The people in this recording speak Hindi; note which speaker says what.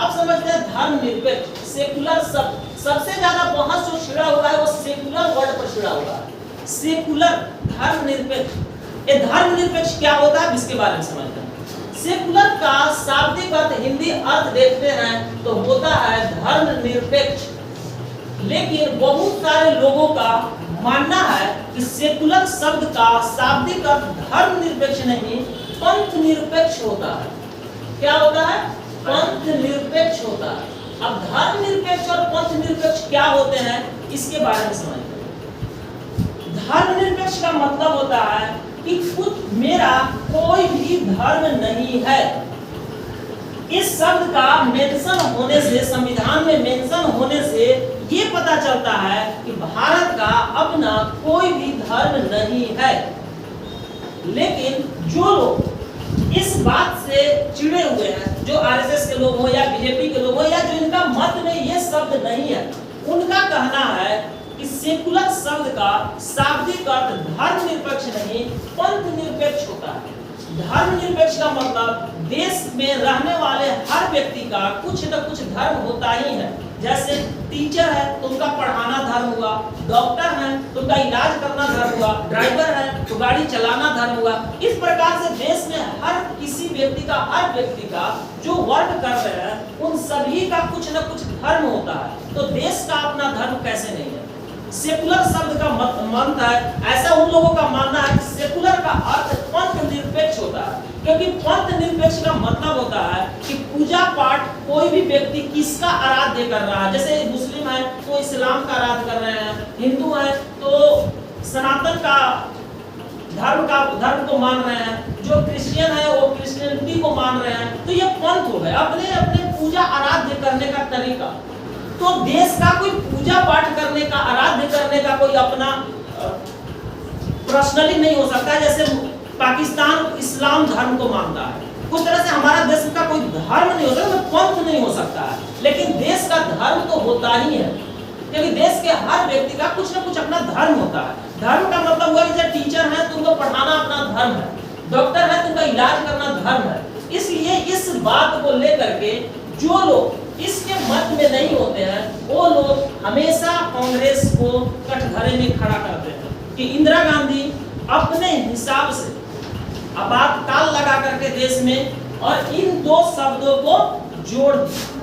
Speaker 1: आप समझते हैं धर्मनिरपेक्ष सेकुलर सबसे ज्यादा बहस जो छिड़ा हुआ है वो सेकुलर वर्ड पर छिड़ा हुआ है। सेकुलर धर्मनिरपेक्ष, ये धर्मनिरपेक्ष क्या होता है इसके बारे में समझते हैं। सेकुलर का शाब्दिक अर्थ हिंदी अर्थ देखते हैं तो होता है धर्मनिरपेक्ष, लेकिन बहुत सारे लोगों का मानना है कि सेकुलर शब्द का शाब्दिक अर्थ धर्मनिरपेक्ष नहीं पंथ निरपेक्ष होता है। क्या होता है? पंथ निरपेक्ष होता है। अब धर्मनिरपेक्ष और पंथ निरपेक्ष क्या होते हैं इसके बारे में समझते हैं। धर्मनिरपेक्ष का मतलब होता है कि कुछ मेरा कोई भी धर्म नहीं है। इस शब्द का मेंशन होने से, संविधान में मेंशन होने से ये पता चलता है कि भारत का अपना कोई भी धर्म नहीं है। लेकिन जो लोग इस बात से चिढ़े हुए हैं, जो आरएसएस के लोग हो या बीजेपी के लोग हो या जो इनका मत में ये शब्द नहीं है, उनका कहना है कि सेकुलर शब्द का शाब्दिक अर्थ धर्मनिरपेक्ष नहीं पंथ निरपेक्ष होता है। धर्मनिरपेक्ष का मतलब देश में रहने वाले हर व्यक्ति का कुछ न कुछ धर्म होता ही है। जैसे टीचर है तो उनका पढ़ाना धर्म हुआ, डॉक्टर है तो उनका इलाज करना धर्म हुआ, ड्राइवर है तो गाड़ी चलाना धर्म हुआ। इस प्रकार से देश में हर किसी व्यक्ति का, हर व्यक्ति का जो वर्क कर रहे हैं उन सभी का कुछ न कुछ धर्म होता है। तो देश का अपना धर्म कैसे नहीं है? सेकुलर शब्द का मतलब है, ऐसा उन लोगों का मानना है कि सेकुलर का अर्थ पंथ निरपेक्ष होता है, क्योंकि पंथ निरपेक्ष का मतलब होता है कि पूजा पाठ कोई भी व्यक्ति किसका आराध्य कर रहा है। जैसे मुस्लिम है तो इस्लाम का आराध्य कर रहे हैं, हिंदू है तो सनातन का धर्म को मान रहे हैं, जो क्रिश्चियन है वो क्रिश्चियनिटी को मान रहे हैं। तो ये पंथ हो गए, अपने अपने पूजा आराध्य करने का तरीका। तो देश का कोई पूजा पाठ करने का, आराध्य करने का कोई अपना पर्सनली नहीं हो सकता। जैसे पाकिस्तान इस्लाम धर्म को मानता है, उस तरह से हमारा देश का कोई धर्म नहीं हो सकता, पंथ नहीं हो सकता है। लेकिन देश का धर्म तो होता ही है, क्योंकि देश के हर व्यक्ति का कुछ न कुछ अपना धर्म होता है। धर्म का मतलब हुआ कि जब टीचर है तो उनको पढ़ाना अपना धर्म है, डॉक्टर है तो उनका इलाज करना धर्म है। इसलिए इस बात को लेकर के जो लोग इसके मत में नहीं होते हैं वो लोग हमेशा कांग्रेस को कटघरे में खड़ा करते हैं कि इंदिरा गांधी अपने हिसाब से आपातकाल लगा करके देश में और इन दो शब्दों को जोड़ दिया।